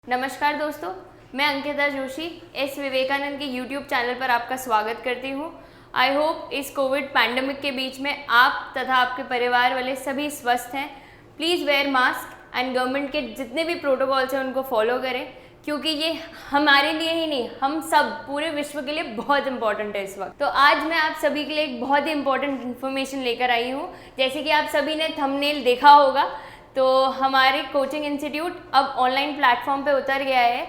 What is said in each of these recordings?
नमस्कार दोस्तों, मैं अंकिता जोशी एस विवेकानंद के YouTube चैनल पर आपका स्वागत करती हूँ। आई होप इस कोविड पैंडमिक के बीच में आप तथा आपके परिवार वाले सभी स्वस्थ हैं। Please wear mask and government के जितने भी प्रोटोकॉल्स हैं उनको फॉलो करें, क्योंकि ये हमारे लिए ही नहीं, हम सब पूरे विश्व के लिए बहुत इंपॉर्टेंट है इस वक्त। तो आज मैं आप सभी के लिए एक बहुत ही इंपॉर्टेंट इन्फॉर्मेशन लेकर आई हूँ। जैसे कि आप सभी ने थंबनेल देखा होगा, तो हमारे कोचिंग इंस्टीट्यूट अब ऑनलाइन प्लेटफॉर्म पे उतर गया है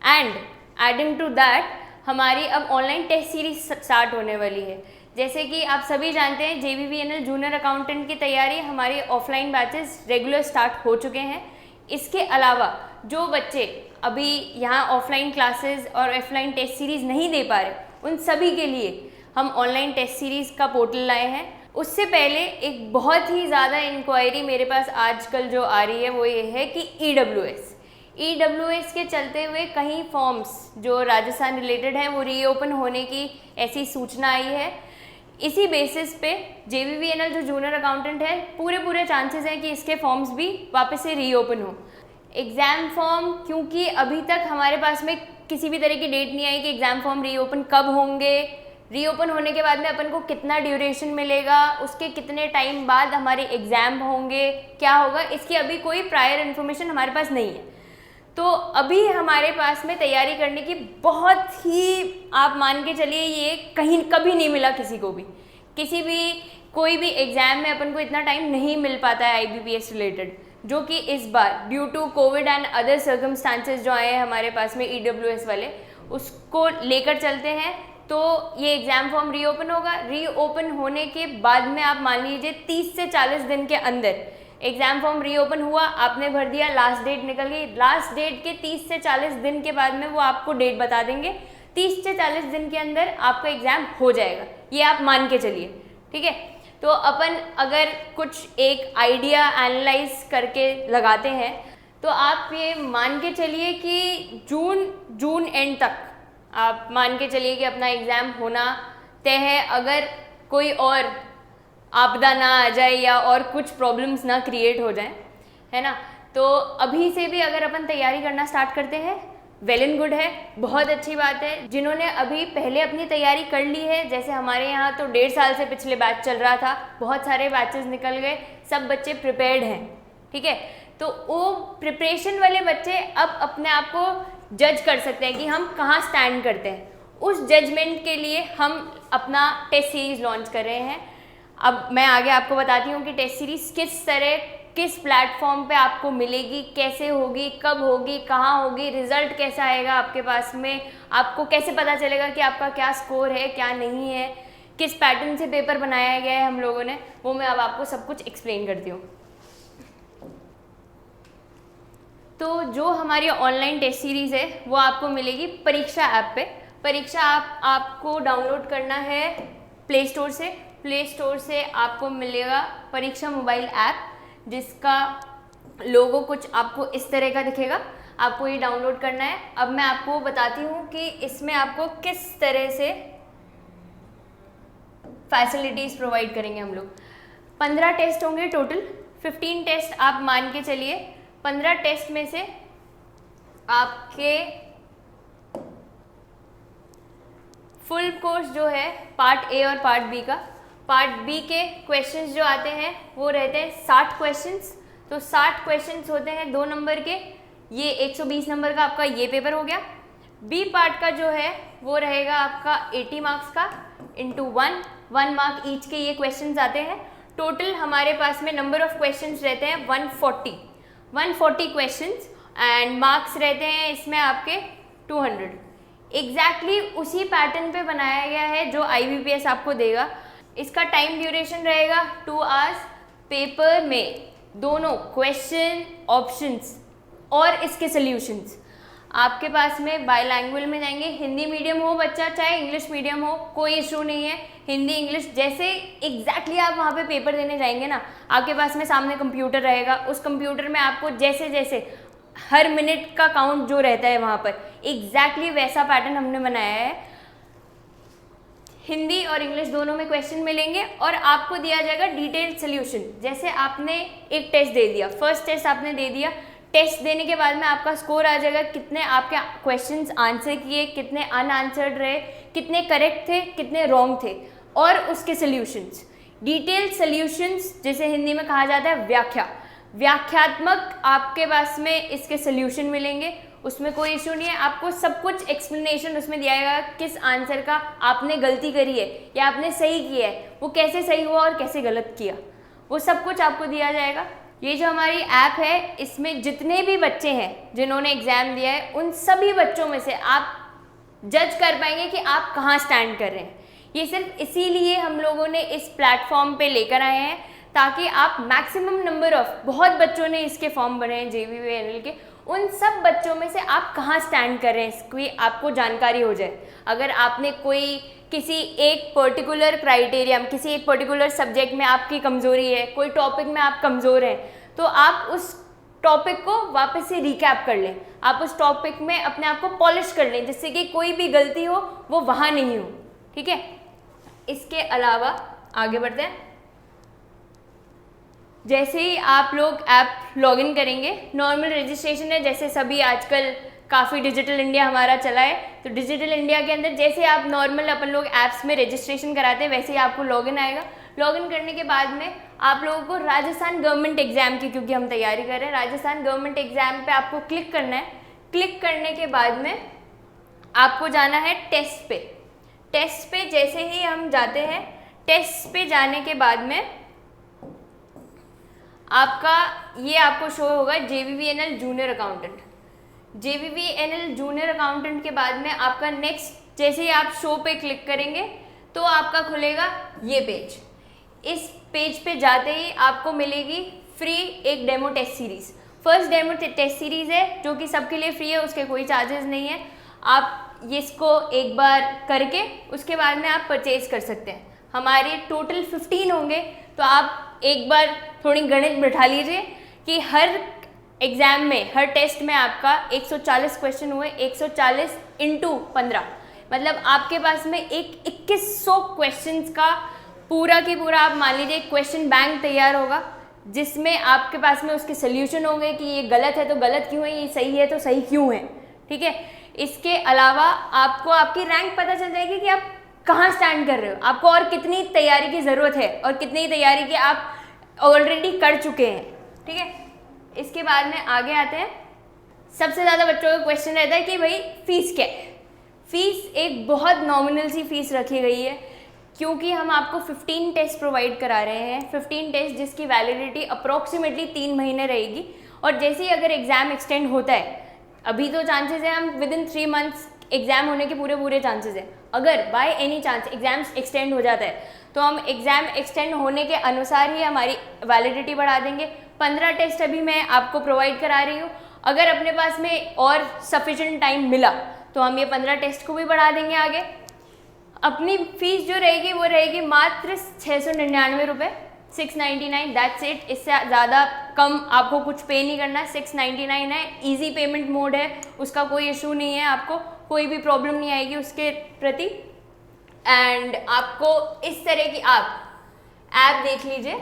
एंड एडिंग टू दैट हमारी अब ऑनलाइन टेस्ट सीरीज स्टार्ट होने वाली है। जैसे कि आप सभी जानते हैं, JVVNL जूनियर अकाउंटेंट की तैयारी हमारी ऑफलाइन बैचेस रेगुलर स्टार्ट हो चुके हैं। इसके अलावा जो बच्चे अभी यहाँ ऑफलाइन क्लासेस और ऑफलाइन टेस्ट सीरीज़ नहीं दे पा रहे, उन सभी के लिए हम ऑनलाइन टेस्ट सीरीज़ का पोर्टल लाए हैं। उससे पहले एक बहुत ही ज़्यादा इंक्वायरी मेरे पास आजकल जो आ रही है वो ये है कि EWS के चलते हुए कहीं फॉर्म्स जो राजस्थान रिलेटेड हैं वो रीओपन होने की ऐसी सूचना आई है। इसी बेसिस पे JVVNL जो जूनियर अकाउंटेंट है, पूरे चांसेस हैं कि इसके फॉर्म्स भी वापस से रीओपन हो। एग्ज़ाम फॉर्म, क्योंकि अभी तक हमारे पास में किसी भी तरह की डेट नहीं आई कि एग्ज़ाम फॉर्म रीओपन कब होंगे, रीओपन होने के बाद में अपन को कितना ड्यूरेशन मिलेगा, उसके कितने टाइम बाद हमारे एग्ज़ाम होंगे, क्या होगा, इसकी अभी कोई प्रायर इन्फॉर्मेशन हमारे पास नहीं है। तो अभी हमारे पास में तैयारी करने की बहुत ही, आप मान के चलिए, ये कहीं कभी नहीं मिला किसी को भी, कोई भी एग्ज़ाम में अपन को इतना टाइम नहीं मिल पाता है IBPS रिलेटेड, जो कि इस बार due to COVID and other circumstances जो आए हैं हमारे पास में EWS वाले, उसको लेकर चलते हैं। तो ये एग्ज़ाम फॉर्म रीओपन होगा। रीओपन होने के बाद में आप मान लीजिए 30 से 40 दिन के अंदर एग्ज़ाम फॉर्म रीओपन हुआ, आपने भर दिया, लास्ट डेट निकल गई, लास्ट डेट के 30 से 40 दिन के बाद में वो आपको डेट बता देंगे। 30 से 40 दिन के अंदर आपका एग्ज़ाम हो जाएगा, ये आप मान के चलिए, ठीक है। तो अपन अगर कुछ एक आइडिया एनालाइज करके लगाते हैं तो आप ये मान के चलिए कि जून एंड तक आप मान के चलिए कि अपना एग्ज़ाम होना तय है, अगर कोई और आपदा ना आ जाए या और कुछ प्रॉब्लम्स ना क्रिएट हो जाएं, है ना। तो अभी से भी अगर अपन तैयारी करना स्टार्ट करते हैं, वेल एंड गुड है, बहुत अच्छी बात है। जिन्होंने अभी पहले अपनी तैयारी कर ली है, जैसे हमारे यहाँ तो 1.5 साल से पिछले बैच चल रहा था, बहुत सारे बैचेस निकल गए, सब बच्चे प्रिपेयर्ड हैं, ठीक है। तो वो प्रिपरेशन वाले बच्चे अब अपने आप को जज कर सकते हैं कि हम कहाँ स्टैंड करते हैं। उस जजमेंट के लिए हम अपना टेस्ट सीरीज़ लॉन्च कर रहे हैं। अब मैं आगे आपको बताती हूँ कि टेस्ट सीरीज़ किस तरह, किस प्लेटफॉर्म पे आपको मिलेगी, कैसे होगी, कब होगी, कहाँ होगी, रिज़ल्ट कैसा आएगा आपके पास में, आपको कैसे पता चलेगा कि आपका क्या स्कोर है, क्या नहीं है, किस पैटर्न से पेपर बनाया गया है हम लोगों ने, वो मैं अब आपको सब कुछ एक्सप्लेन करती हूँ। तो जो हमारी ऑनलाइन टेस्ट सीरीज़ है वो आपको मिलेगी परीक्षा ऐप पे। परीक्षा ऐप आपको डाउनलोड करना है प्ले स्टोर से आपको मिलेगा परीक्षा मोबाइल ऐप, जिसका लोगो कुछ आपको इस तरह का दिखेगा, आपको ये डाउनलोड करना है। अब मैं आपको बताती हूँ कि इसमें आपको किस तरह से फैसिलिटीज़ प्रोवाइड करेंगे हम लोग। 15 टेस्ट होंगे टोटल, 15 टेस्ट आप मान के चलिए। 15 टेस्ट में से आपके फुल कोर्स जो है पार्ट ए और पार्ट बी का, पार्ट बी के क्वेश्चंस जो आते हैं वो रहते हैं 60 क्वेश्चंस। तो 60 क्वेश्चंस होते हैं 2 नंबर के, ये 120 नंबर का आपका ये पेपर हो गया। बी पार्ट का जो है वो रहेगा आपका 80 मार्क्स का इंटू 1 मार्क ईच के ये क्वेश्चंस आते हैं। टोटल हमारे पास में नंबर ऑफ क्वेश्चंस रहते हैं 140 क्वेश्चंस एंड मार्क्स रहते हैं इसमें आपके 200। एग्जैक्टली उसी पैटर्न पे बनाया गया है जो IBPS आपको देगा। इसका टाइम ड्यूरेशन रहेगा 2 आवर्स। पेपर में दोनों क्वेश्चन, ऑप्शंस और इसके सॉल्यूशंस आपके पास में बायलैंग्वेज में जाएंगे। हिंदी मीडियम हो बच्चा, चाहे इंग्लिश मीडियम हो, कोई इशू नहीं है। हिंदी इंग्लिश जैसे एग्जैक्टली आप वहाँ पे पेपर देने जाएंगे ना, आपके पास में सामने कंप्यूटर रहेगा, उस कंप्यूटर में आपको जैसे हर मिनट का काउंट जो रहता है वहाँ पर, एग्जैक्टली वैसा पैटर्न हमने बनाया है। हिंदी और इंग्लिश दोनों में क्वेश्चन मिलेंगे और आपको दिया जाएगा डिटेल्ड सोल्यूशन। जैसे आपने एक टेस्ट दे दिया, फर्स्ट टेस्ट आपने दे दिया, टेस्ट देने के बाद में आपका स्कोर आ जाएगा, कितने आपके क्वेश्चंस आंसर किए, कितने अनआंसर्ड रहे, कितने करेक्ट थे, कितने रॉन्ग थे, और उसके सॉल्यूशंस, डिटेल्ड सॉल्यूशंस जिसे हिंदी में कहा जाता है व्याख्या, व्याख्यात्मक आपके पास में इसके सॉल्यूशन मिलेंगे। उसमें कोई इशू नहीं है, आपको सब कुछ एक्सप्लेनेशन उसमें दिया जाएगा, किस आंसर का आपने गलती करी है या आपने सही किया है, वो कैसे सही हुआ और कैसे गलत किया, वो सब कुछ आपको दिया जाएगा। ये जो हमारी ऐप है, इसमें जितने भी बच्चे हैं जिन्होंने एग्ज़ाम दिया है, उन सभी बच्चों में से आप जज कर पाएंगे कि आप कहाँ स्टैंड कर रहे हैं। ये सिर्फ इसीलिए हम लोगों ने इस प्लेटफॉर्म पे लेकर आए हैं ताकि आप मैक्सिमम नंबर ऑफ, बहुत बच्चों ने इसके फॉर्म भरे हैं JVVNL के, उन सब बच्चों में से आप कहाँ स्टैंड कर रहे हैं इसकी आपको जानकारी हो जाए। अगर आपने कोई किसी एक पर्टिकुलर क्राइटेरिया, किसी एक पर्टिकुलर सब्जेक्ट में आपकी कमज़ोरी है, कोई टॉपिक में आप कमज़ोर हैं, तो आप उस टॉपिक को वापस से रिकैप कर लें, आप उस टॉपिक में अपने आप को पॉलिश कर लें, जिससे कि कोई भी गलती हो वो वहाँ नहीं हो। ठीक है, इसके अलावा आगे बढ़ते हैं। जैसे ही आप लोग ऐप लॉगिन करेंगे, नॉर्मल रजिस्ट्रेशन है, जैसे सभी आजकल काफ़ी डिजिटल इंडिया हमारा चला है, तो डिजिटल इंडिया के अंदर जैसे आप नॉर्मल अपन लोग ऐप्स में रजिस्ट्रेशन कराते हैं, वैसे ही आपको लॉगिन आएगा। लॉगिन करने के बाद में आप लोगों को राजस्थान गवर्नमेंट एग्ज़ाम की, क्योंकि हम तैयारी कर रहे हैं, राजस्थान गवर्नमेंट एग्ज़ाम पे आपको क्लिक करना है। क्लिक करने के बाद में आपको जाना है टेस्ट पे। टेस्ट पे जैसे ही हम जाते हैं, टेस्ट पे जाने के बाद में आपका ये आपको शो होगा JVVNL junior accountant. JVVNL junior accountant के बाद में आपका नेक्स्ट, जैसे ही आप शो पे क्लिक करेंगे तो आपका खुलेगा ये पेज। इस पेज पे जाते ही आपको मिलेगी फ्री एक demo test series. First demo test series है जो कि सबके लिए फ्री है, उसके कोई चार्जेस नहीं है। आप इसको एक बार करके उसके बाद में आप परचेज कर सकते हैं। हमारे टोटल 15 होंगे, तो आप एक बार थोड़ी गणित बिठा लीजिए कि हर एग्ज़ाम में, हर टेस्ट में आपका 140 क्वेश्चन हुए, 140 × 15, मतलब आपके पास में एक 2100 क्वेश्चंस का पूरा की पूरा आप मान लीजिए क्वेश्चन बैंक तैयार होगा, जिसमें आपके पास में उसके सोल्यूशन होंगे कि ये गलत है तो गलत क्यों है, ये सही है तो सही क्यों है। ठीक है, इसके अलावा आपको आपकी रैंक पता चल जाएगी कि आप कहाँ स्टैंड कर रहे हो, आपको और कितनी तैयारी की ज़रूरत है और कितनी तैयारी की आप ऑलरेडी कर चुके हैं। ठीक है, इसके बाद में आगे आते हैं। सबसे ज़्यादा बच्चों का क्वेश्चन रहता है कि भाई फ़ीस क्या है। फ़ीस एक बहुत नॉमिनल सी फ़ीस रखी गई है, क्योंकि हम आपको 15 टेस्ट प्रोवाइड करा रहे हैं। 15 टेस्ट जिसकी वैलिडिटी अप्रॉक्सीमेटली 3 महीने रहेगी, और जैसे ही अगर एग्ज़ाम एक्सटेंड होता है, अभी तो चांसेस है हम विदिन 3 मंथ्स एग्ज़ाम होने के पूरे चांसेस हैं। अगर by any chance exams extend हो जाता है तो हम एग्ज़ाम एक्सटेंड होने के अनुसार ही हमारी वैलिडिटी बढ़ा देंगे। 15 टेस्ट अभी मैं आपको प्रोवाइड करा रही हूँ, अगर अपने पास में और सफिशेंट टाइम मिला तो हम ये 15 टेस्ट को भी बढ़ा देंगे आगे। अपनी फ़ीस जो रहेगी वो रहेगी मात्र 699 रुपये, 699, दैट्स इट। इससे ज़्यादा कम आपको कुछ पे नहीं करना, 699 है। ईजी पेमेंट मोड है, उसका कोई इशू नहीं है, आपको कोई भी प्रॉब्लम नहीं आएगी उसके प्रति। एंड आपको इस तरह की आप ऐप देख लीजिए,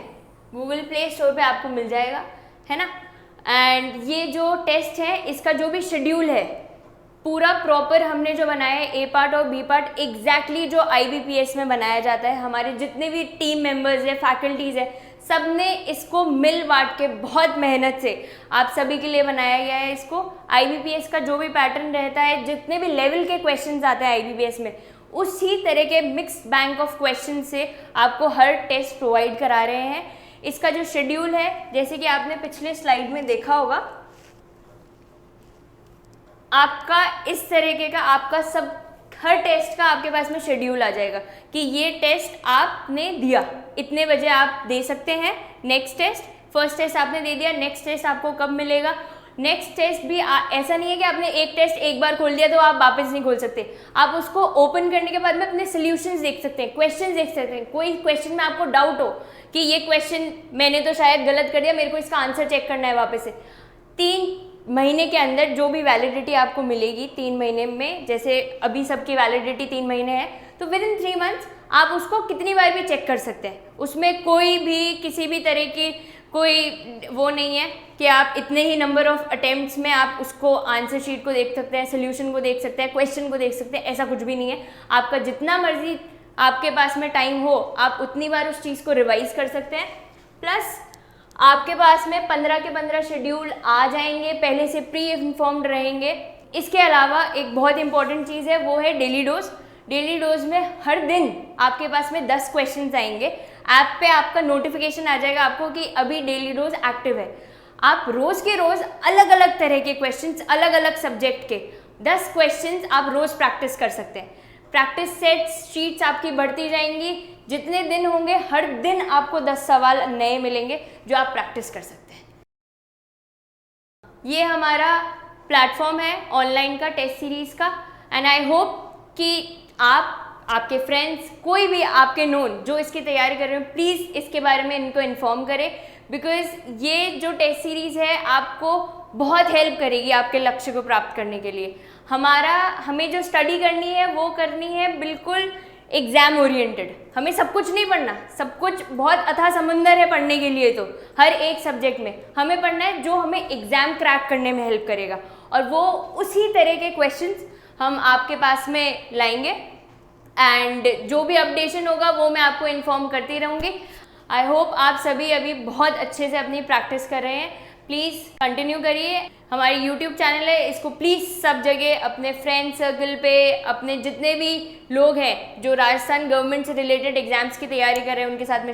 गूगल प्ले स्टोर पे आपको मिल जाएगा, है ना। एंड ये जो टेस्ट है, इसका जो भी शेड्यूल है पूरा प्रॉपर हमने जो बनाया है, ए पार्ट और बी पार्ट एग्जैक्टली जो IBPS में बनाया जाता है। हमारे जितने भी टीम मेंबर्स है, फैकल्टीज़ है, सब ने इसको मिल बांट के बहुत मेहनत से आप सभी के लिए बनाया गया है। इसको IBPS का जो भी पैटर्न रहता है, जितने भी लेवल के क्वेश्चंस आते हैं IBPS में, उसी तरह के मिक्स्ड बैंक ऑफ क्वेश्चन से आपको हर टेस्ट प्रोवाइड करा रहे हैं। इसका जो शेड्यूल है, जैसे कि आपने पिछले स्लाइड में देखा होगा, आपका इस तरीके का आपका सब हर टेस्ट का आपके पास में शेड्यूल आ जाएगा कि ये टेस्ट आपने दिया, इतने बजे आप दे सकते हैं नेक्स्ट टेस्ट। फर्स्ट टेस्ट आपने दे दिया, नेक्स्ट टेस्ट आपको कब मिलेगा। नेक्स्ट टेस्ट भी ऐसा नहीं है कि आपने एक टेस्ट एक बार खोल दिया तो आप वापस नहीं खोल सकते। आप उसको ओपन करने के बाद में अपने सॉल्यूशंस देख सकते हैं, क्वेश्चंस देख सकते हैं। कोई क्वेश्चन में आपको डाउट हो कि ये क्वेश्चन मैंने तो शायद गलत कर दिया, मेरे को इसका आंसर चेक करना है वापस से, 3 महीने के अंदर जो भी वैलिडिटी आपको मिलेगी 3 महीने में, जैसे अभी सबकी वैलिडिटी 3 महीने है, तो विद इन 3 मंथ्स आप उसको कितनी बार भी चेक कर सकते हैं। उसमें कोई भी किसी भी तरह की कोई वो नहीं है कि आप इतने ही नंबर ऑफ अटेम्प्ट्स में आप उसको आंसर शीट को देख सकते हैं, सोल्यूशन को देख सकते हैं, क्वेश्चन को देख सकते हैं, ऐसा कुछ भी नहीं है। आपका जितना मर्जी आपके पास में टाइम हो, आप उतनी बार उस चीज़ को रिवाइज कर सकते हैं। प्लस आपके पास में 15 के 15 शेड्यूल आ जाएंगे, पहले से प्री इन्फॉर्म्ड रहेंगे। इसके अलावा एक बहुत इंपॉर्टेंट चीज़ है, वो है डेली डोज। डेली डोज में हर दिन आपके पास में 10 क्वेश्चंस आएंगे। ऐप पे आपका नोटिफिकेशन आ जाएगा आपको कि अभी डेली डोज एक्टिव है। आप रोज़ के रोज़ अलग अलग तरह के क्वेश्चंस, अलग अलग सब्जेक्ट के 10 क्वेश्चंस आप रोज़ प्रैक्टिस कर सकते हैं। प्रैक्टिस सेट्स, शीट्स आपकी बढ़ती जाएंगी। जितने दिन होंगे हर दिन आपको 10 सवाल नए मिलेंगे जो आप प्रैक्टिस कर सकते हैं। ये हमारा प्लेटफॉर्म है ऑनलाइन का टेस्ट सीरीज़ का, एंड आई होप कि आप, आपके फ्रेंड्स, कोई भी आपके नोन जो इसकी तैयारी कर रहे हो, प्लीज़ इसके बारे में इनको इन्फॉर्म करें, बिकॉज़ ये जो टेस्ट सीरीज़ है आपको बहुत हेल्प करेगी आपके लक्ष्य को प्राप्त करने के लिए। हमें जो स्टडी करनी है वो करनी है बिल्कुल एग्ज़ाम ओरिएंटेड। हमें सब कुछ नहीं पढ़ना, सब कुछ बहुत अथाह समुंदर है पढ़ने के लिए। तो हर एक सब्जेक्ट में हमें पढ़ना है जो हमें एग्ज़ाम क्रैक करने में हेल्प करेगा, और वो उसी तरह के क्वेश्चंस हम आपके पास में लाएंगे। एंड जो भी अपडेशन होगा वो मैं आपको इन्फॉर्म करती रहूँगी। आई होप आप सभी अभी बहुत अच्छे से अपनी प्रैक्टिस कर रहे हैं। प्लीज़ कंटिन्यू करिए। हमारी यूट्यूब चैनल है, इसको प्लीज़ सब जगह अपने फ्रेंड सर्कल पे, अपने जितने भी लोग हैं जो राजस्थान गवर्नमेंट से रिलेटेड एग्जाम्स की तैयारी कर रहे हैं उनके साथ में